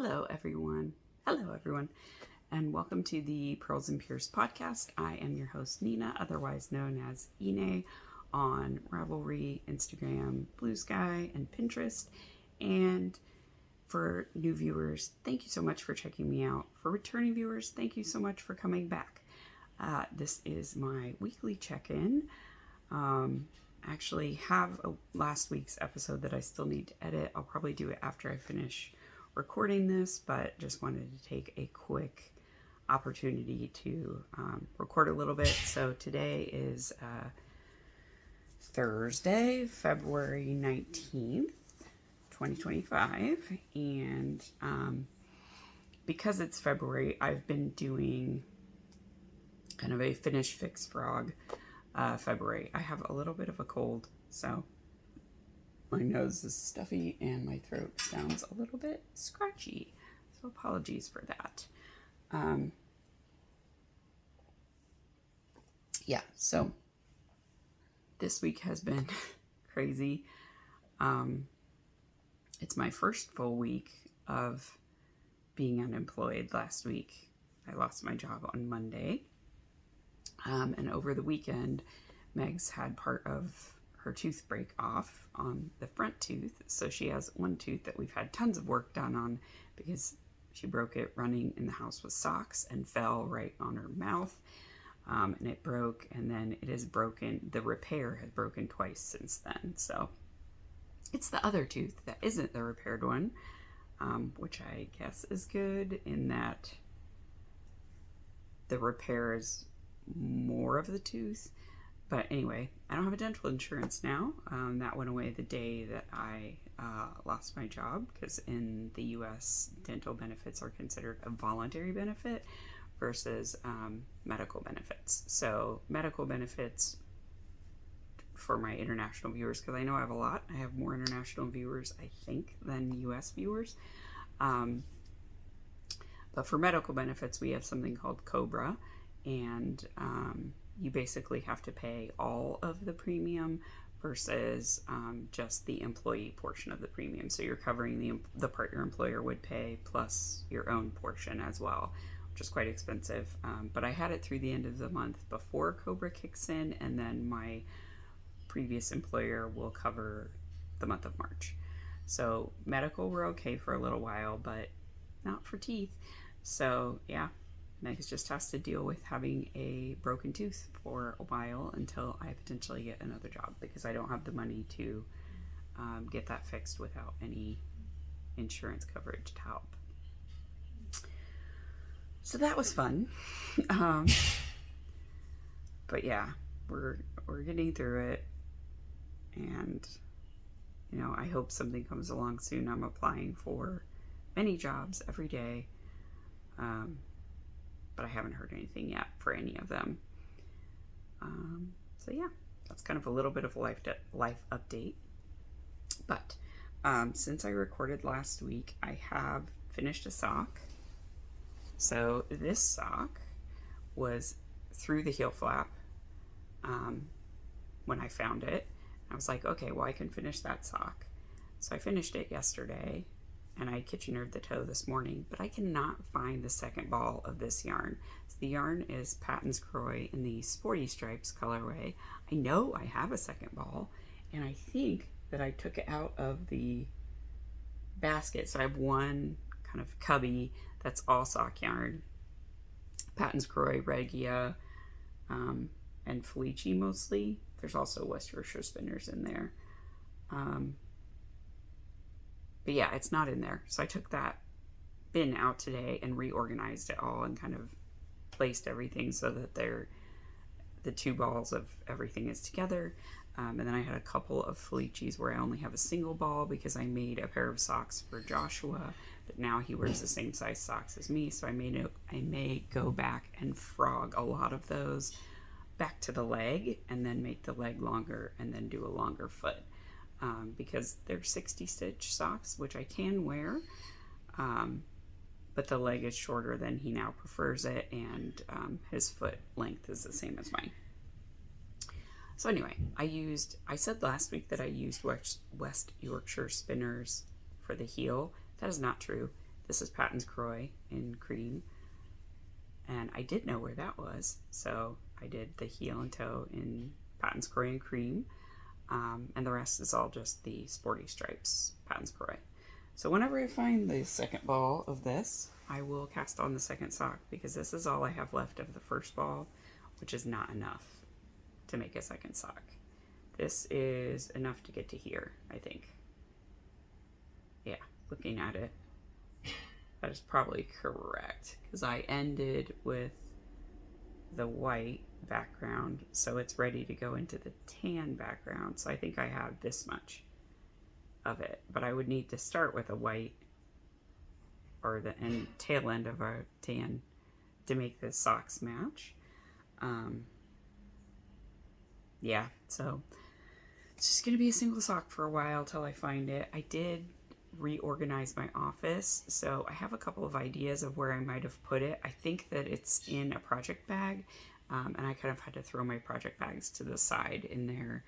Hello, everyone. Hello, everyone. And welcome to the Purls and Pyrs podcast. I am your host, Nina, otherwise known as Ine, on Ravelry, Instagram, Blue Sky, and Pinterest. And for new viewers, thank you so much for checking me out. For returning viewers, thank you so much for coming back. This is my weekly check-in. Actually have last week's episode that I still need to edit. I'll probably do it after I finish recording this, but just wanted to take a quick opportunity to record a little bit. So today is Thursday, February 19th, 2025, and because it's February, I've been doing kind of a finish fix frog February. I have a little bit of a cold, so my nose is stuffy and my throat sounds a little bit scratchy, so apologies for that. Yeah, so this week has been crazy. It's my first full week of being unemployed. Last week I lost my job on Monday, and over the weekend Meg's had part of her tooth break off on the front tooth, so she has one tooth that we've had tons of work done on because she broke it running in the house with socks and fell right on her mouth, and it broke, and then it is broken. The repair has broken twice since then, so it's the other tooth that isn't the repaired one, which I guess is good in that the repair is more of the tooth. But anyway, I don't have a dental insurance now. That went away the day that I lost my job, because in the US, dental benefits are considered a voluntary benefit versus medical benefits. So medical benefits for my international viewers, because I know I have a lot. I have more international viewers, I think, than US viewers. But for medical benefits, we have something called COBRA, and you basically have to pay all of the premium versus just the employee portion of the premium. So you're covering the part your employer would pay plus your own portion as well, which is quite expensive. But I had it through the end of the month before COBRA kicks in, and then my previous employer will cover the month of March. So medical, we're okay for a little while, but not for teeth. So yeah, Meg just has to deal with having a broken tooth for a while until I potentially get another job, because I don't have the money to get that fixed without any insurance coverage to help. So that was fun. But yeah, we're getting through it, and you know, I hope something comes along soon. I'm applying for many jobs every day. But I haven't heard anything yet for any of them. So yeah, that's kind of a little bit of a life update. But since I recorded last week, I have finished a sock. So this sock was through the heel flap when I found it. I was like, okay, well, I can finish that sock. So I finished it yesterday, and I kitchenered the toe this morning, but I cannot find the second ball of this yarn. So the yarn is Patton's Croy in the Sporty Stripes colorway. I know I have a second ball, and I think that I took it out of the basket. So I have one kind of cubby that's all sock yarn. Patton's Croy, Regia, and Felici mostly. There's also West Yorkshire Spinners in there. But yeah, it's not in there. So I took that bin out today and reorganized it all and kind of placed everything so that the two balls of everything is together. And then I had a couple of Felici's where I only have a single ball because I made a pair of socks for Joshua, but now he wears the same size socks as me. So I may go back and frog a lot of those back to the leg, and then make the leg longer and then do a longer foot. Because they're 60 stitch socks, which I can wear, but the leg is shorter than he now prefers it, and his foot length is the same as mine. So anyway, I said last week that I used West Yorkshire Spinners for the heel. That is not true. This is Patton's Croix in cream. And I did know where that was. So I did the heel and toe in Patton's Croix and cream. And the rest is all just the Sporty Stripes Patton's Croix. So whenever I find the second ball of this, I will cast on the second sock, because this is all I have left of the first ball, which is not enough to make a second sock. This is enough to get to here, I think. Yeah, looking at it, that is probably correct, because I ended with the white background, so it's ready to go into the tan background. So I think I have this much of it, but I would need to start with a white or the tail end of a tan to make the socks match. Yeah, so it's just gonna be a single sock for a while till I find it. I did reorganize my office, so I have a couple of ideas of where I might have put it. I think that it's in a project bag, and I kind of had to throw my project bags to the side in there.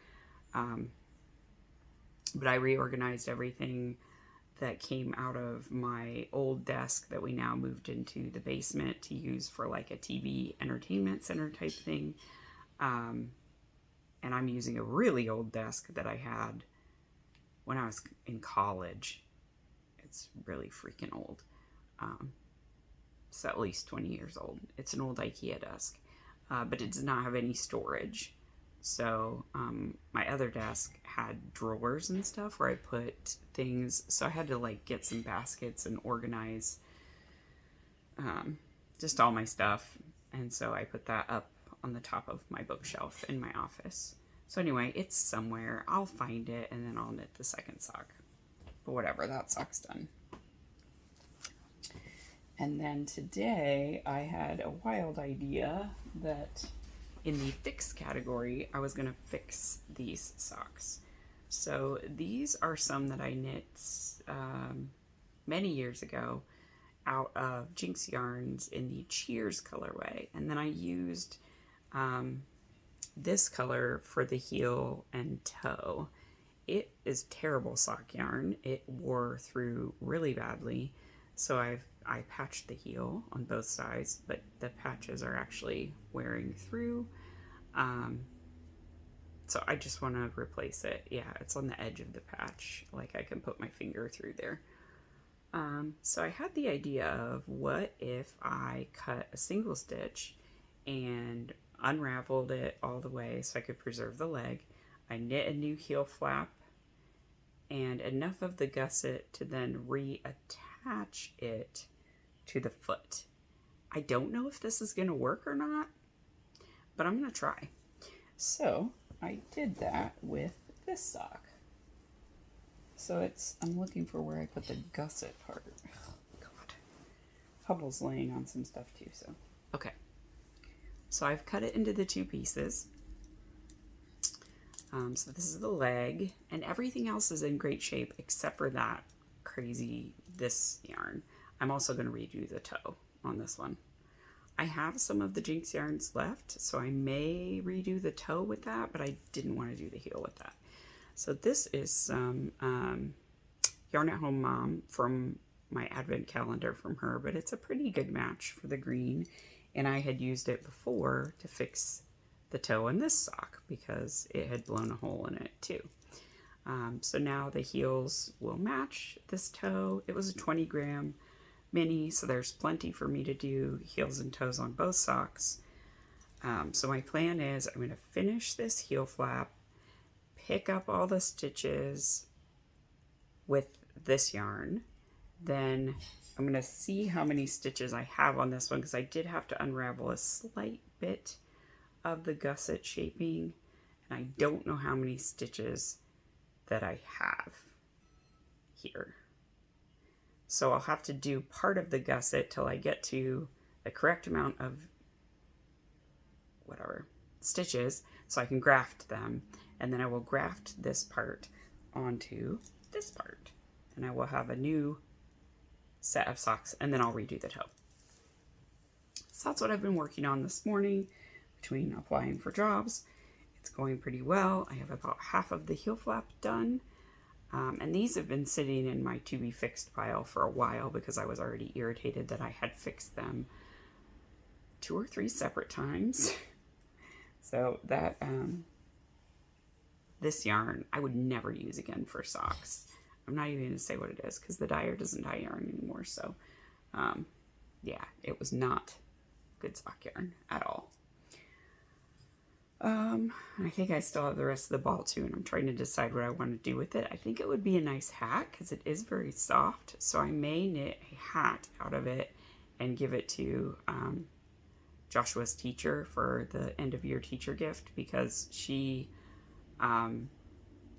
But I reorganized everything that came out of my old desk that we now moved into the basement to use for like a TV entertainment center type thing. And I'm using a really old desk that I had when I was in college. It's really freaking old. It's at least 20 years old. It's an old IKEA desk, but it does not have any storage. So my other desk had drawers and stuff where I put things. So I had to like get some baskets and organize just all my stuff. And so I put that up on the top of my bookshelf in my office. So anyway, it's somewhere. I'll find it and then I'll knit the second sock. But whatever, that sock's done. And then today I had a wild idea that in the fix category, I was going to fix these socks. So these are some that I knit many years ago out of Jinx yarns in the Cheers colorway. And then I used this color for the heel and toe. It is terrible sock yarn. It wore through really badly. So I patched the heel on both sides, but the patches are actually wearing through. So I just want to replace it. Yeah, it's on the edge of the patch. Like I can put my finger through there. So I had the idea of what if I cut a single stitch and unraveled it all the way so I could preserve the leg. I knit a new heel flap and enough of the gusset to then reattach it to the foot. I don't know if this is going to work or not, but I'm going to try. So I did that with this sock. So I'm looking for where I put the gusset part. Oh, God. Hubble's laying on some stuff too, so. Okay. So I've cut it into the two pieces. So this is the leg, and everything else is in great shape except for that this yarn. I'm also going to redo the toe on this one. I have some of the Jinx yarns left, so I may redo the toe with that, but I didn't want to do the heel with that. So this is some Yarn at Home Mom from my advent calendar from her, but it's a pretty good match for the green. And I had used it before to fix the toe in this sock because it had blown a hole in it too. So now the heels will match this toe. It was a 20-gram mini, so there's plenty for me to do heels and toes on both socks. So my plan is I'm going to finish this heel flap, pick up all the stitches with this yarn, then I'm going to see how many stitches I have on this one because I did have to unravel a slight bit of the gusset shaping, and I don't know how many stitches that I have here. So I'll have to do part of the gusset till I get to the correct amount of stitches so I can graft them, and then I will graft this part onto this part, and I will have a new set of socks, and then I'll redo the toe. So that's what I've been working on this morning between applying for jobs. It's going pretty well. I have about half of the heel flap done. And these have been sitting in my to be fixed pile for a while because I was already irritated that I had fixed them 2 or 3 separate times. So that, this yarn I would never use again for socks. I'm not even going to say what it is because the dyer doesn't dye yarn anymore. So, yeah, it was not good sock yarn at all. I think I still have the rest of the ball too, and I'm trying to decide what I want to do with it. I think it would be a nice hat because it is very soft. So I may knit a hat out of it and give it to Joshua's teacher for the end of year teacher gift because she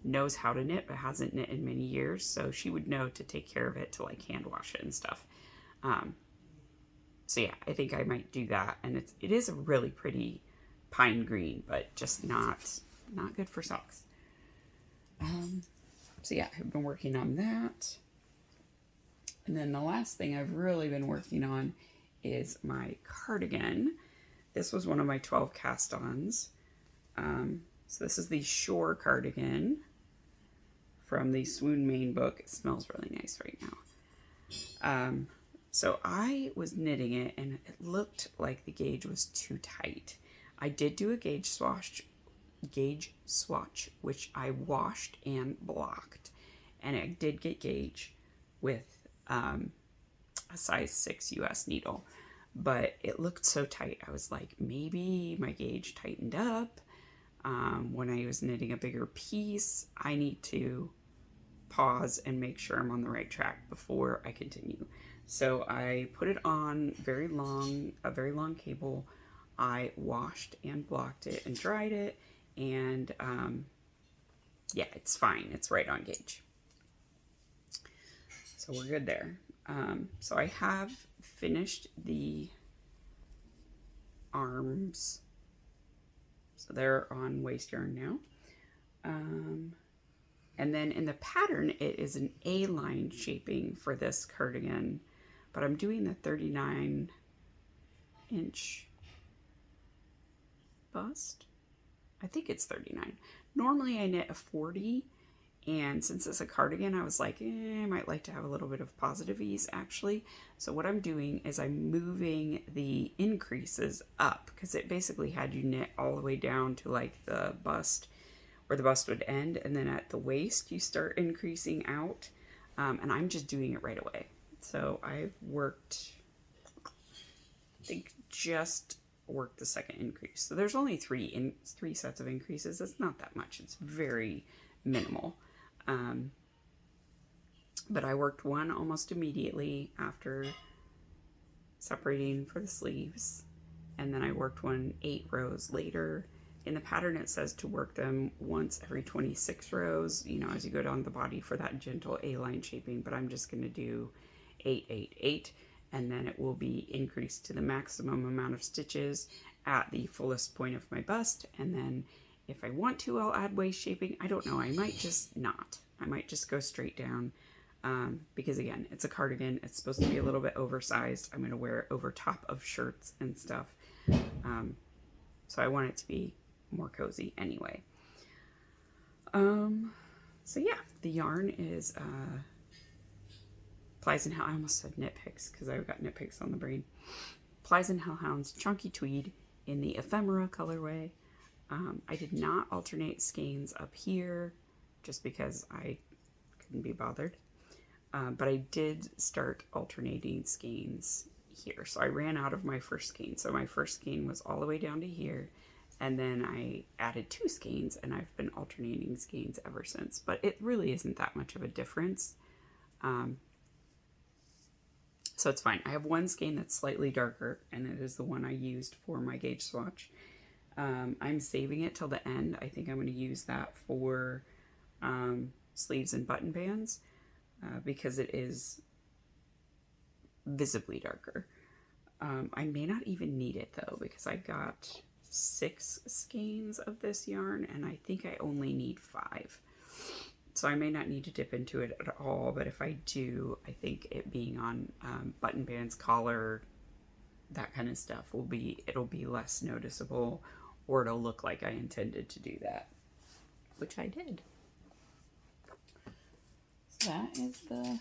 knows how to knit but hasn't knit in many years, so she would know to take care of it, to like hand wash it and stuff. So yeah, I think I might do that, and it is a really pretty pine green, but just not good for socks. So yeah, I've been working on that. And then the last thing I've really been working on is my cardigan. This was one of my 12 cast-ons. So this is the Shore cardigan from the Swoon Main book. It smells really nice right now. So I was knitting it and it looked like the gauge was too tight. I did do a gauge swatch, which I washed and blocked, and it did get gauge with a size 6 US needle, but it looked so tight. I was like, maybe my gauge tightened up. When I was knitting a bigger piece, I need to pause and make sure I'm on the right track before I continue. So I put it on a very long cable. I washed and blocked it and dried it, and yeah, it's fine. It's right on gauge. So we're good there. So I have finished the arms. So they're on waist yarn now. And then in the pattern, it is an A-line shaping for this cardigan, but I'm doing the 39-inch bust. I think it's 39. Normally I knit a 40, and since it's a cardigan, I was like, I might like to have a little bit of positive ease actually. So what I'm doing is I'm moving the increases up, because it basically had you knit all the way down to like the bust, where the bust would end, and then at the waist you start increasing out, and I'm just doing it right away. So I've worked, I think just work the second increase. So there's only three sets of increases. It's not that much. It's very minimal. But I worked one almost immediately after separating for the sleeves, and then I worked one 8 rows later. In the pattern it says to work them once every 26 rows, you know, as you go down the body for that gentle A-line shaping, but I'm just going to do 8, 8, 8. And then it will be increased to the maximum amount of stitches at the fullest point of my bust. And then if I want to, I'll add waist shaping. I don't know. I might just not. I might just go straight down because, again, it's a cardigan. It's supposed to be a little bit oversized. I'm going to wear it over top of shirts and stuff. So I want it to be more cozy anyway. So, yeah, the yarn is... Plies and I almost said Knit Picks because I've got Knit Picks on the brain. Plies and Hellhounds Chunky Tweed in the Ephemera colorway. I did not alternate skeins up here just because I couldn't be bothered. But I did start alternating skeins here. So I ran out of my first skein. So my first skein was all the way down to here. And then I added 2 skeins, and I've been alternating skeins ever since. But it really isn't that much of a difference. So it's fine. I have one skein that's slightly darker, and it is the one I used for my gauge swatch. I'm saving it till the end. I think I'm going to use that for sleeves and button bands because it is visibly darker. I may not even need it though, because I got 6 skeins of this yarn, and I think I only need 5. So I may not need to dip into it at all, but if I do, I think it being on button bands, collar, that kind of stuff it'll be less noticeable, or it'll look like I intended to do that, which I did. that is the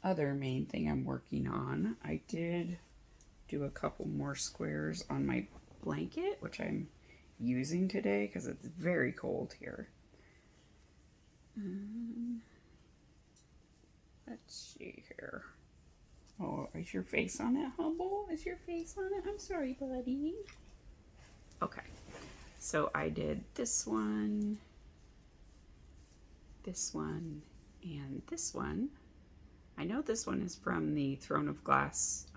other main thing I'm working on. I did do a couple more squares on my blanket, which I'm using today because it's very cold here. Let's see here. Oh, is your face on it, Humble? Is your face on it? I'm sorry, buddy. Okay, so I did this one, and this one. I know this one is from the Throne of Glass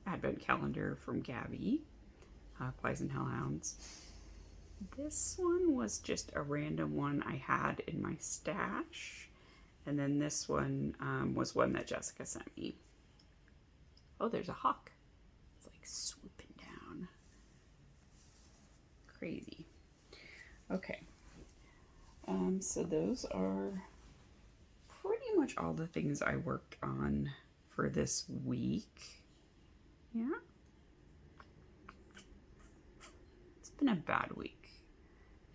Advent Calendar from Gabby, Flies and Hellhounds. This one was just a random one I had in my stash. And then this one was one that Jessica sent me. Oh, there's a hawk. It's like swooping down. Crazy. Okay. So those are pretty much all the things I worked on for this week. Yeah. It's been a bad week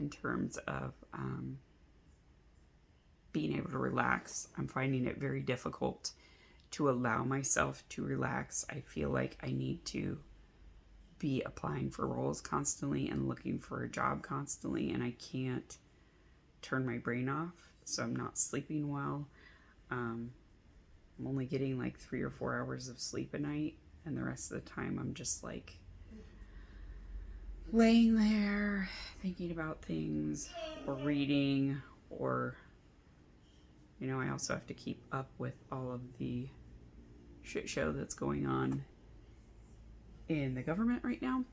in terms of being able to relax. I'm finding it very difficult to allow myself to relax. I feel like I need to be applying for roles constantly and looking for a job constantly, and I can't turn my brain off, so I'm not sleeping well. I'm only getting like 3 or 4 hours of sleep a night, and the rest of the time I'm just like laying there thinking about things or reading, or you know, I also have to keep up with all of the shit show that's going on in the government right now.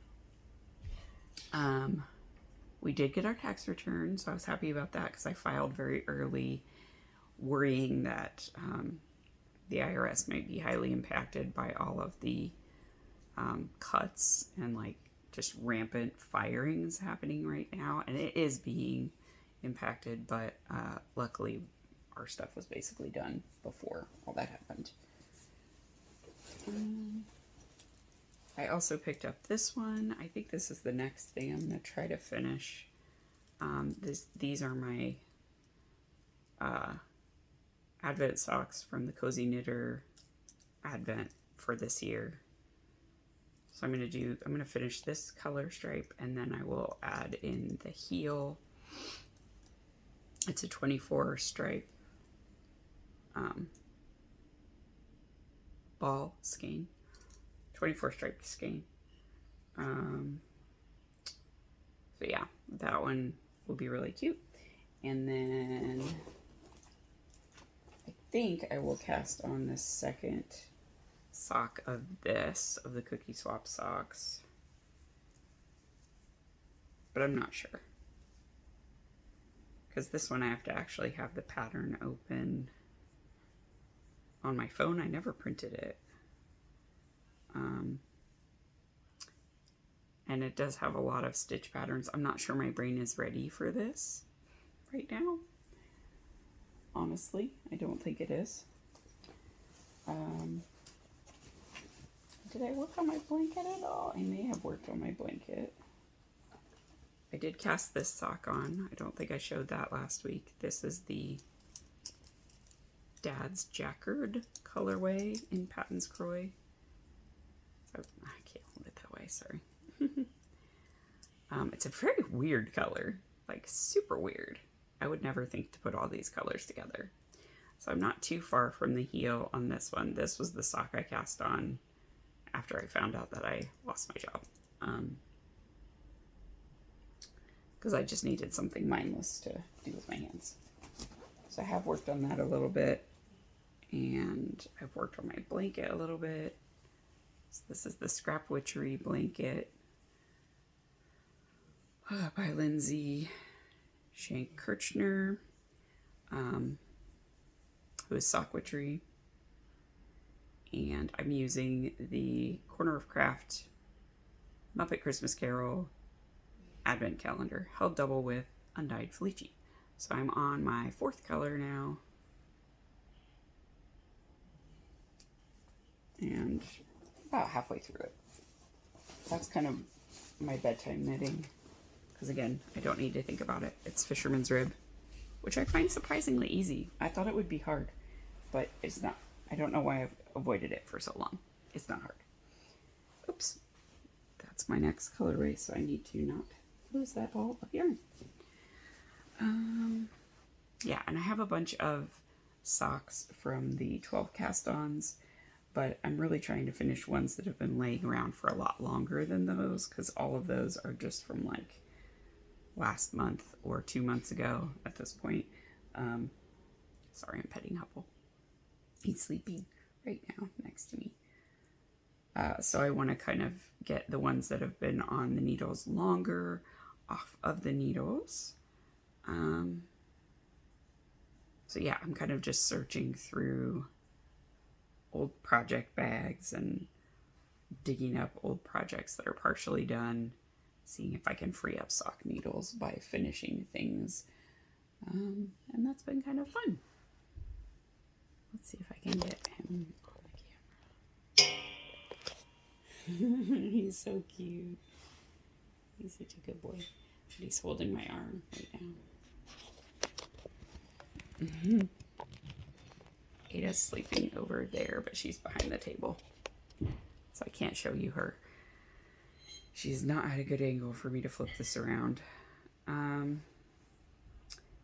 We did get our tax return, so I was happy about that because I filed very early, worrying that the IRS might be highly impacted by all of the cuts and like just rampant firings happening right now. And it is being impacted, but luckily our stuff was basically done before all that happened. I also picked up this one. I think this is the next thing I'm going to try to finish. These are my Advent socks from the Cozy Knitter Advent for this year. So I'm going to finish this color stripe, and then I will add in the heel. It's a 24 stripe ball skein. 24 striped skein. So yeah, that one will be really cute. And then I think I will cast on the second sock of the Cookie Swap socks. But I'm not sure. Because this one I have to actually have the pattern open on my phone. I never printed it. And it does have a lot of stitch patterns. I'm not sure my brain is ready for this right now. Honestly, I don't think it is. Did I work on my blanket at all? I may have worked on my blanket. I did cast this sock on. I don't think I showed that last week. This is the Dad's Jacquard colorway in Patton's Croy. So I can't hold it that way, sorry. It's a very weird color, like super weird. I would never think to put all these colors together. So I'm not too far from the heel on this one. This was the sock I cast on after I found out that I lost my job. Because I just needed something mindless to do with my hands. So I have worked on that a little bit, and I've worked on my blanket a little bit. So this is the Scrap Witchery blanket by Lindsay Shank Kirchner, who is Sock Witchery. And I'm using the Corner of Craft Muppet Christmas Carol Advent Calendar, held double with Undyed Felici. So I'm on my 4th color now. And about halfway through it. That's kind of my bedtime knitting. Because again, I don't need to think about it. It's Fisherman's Rib. which I find surprisingly easy. I thought it would be hard, but it's not. I don't know why I've avoided it for so long. It's not hard. Oops. That's my next colorway, so I need to not lose that ball of yarn. Yeah, and I have a bunch of socks from the 12 cast-ons, but I'm really trying to finish ones that have been laying around for a lot longer than those, because all of those are just from like last month or 2 months ago at this point. Sorry, I'm petting Hubble. He's sleeping right now next to me. So I want to kind of get the ones that have been on the needles longer off of the needles. So yeah, I'm kind of just searching through old project bags and digging up old projects that are partially done, seeing if I can free up sock needles by finishing things. And that's been kind of fun. Let's see if I can get him on the camera. He's so cute. He's such a good boy. But he's holding my arm right now. Ada's sleeping over there, but she's behind the table, so I can't show you her. She's not at a good angle for me to flip this around.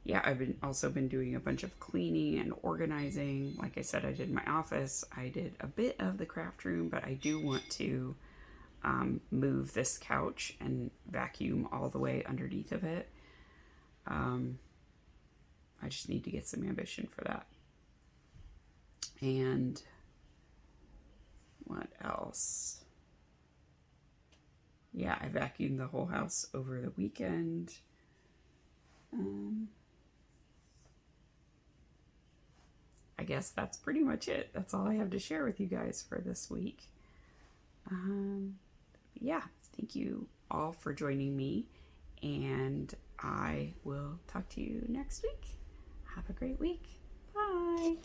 Yeah, I've also been doing a bunch of cleaning and organizing. Like I said, I did my office. I did a bit of the craft room, but I do want to move this couch and vacuum all the way underneath of it. I just need to get some ambition for that. And what else? Yeah, I vacuumed the whole house over the weekend. I guess that's pretty much it. That's all I have to share with you guys for this week. Yeah, thank you all for joining me, and I will talk to you next week. Have a great week. Bye.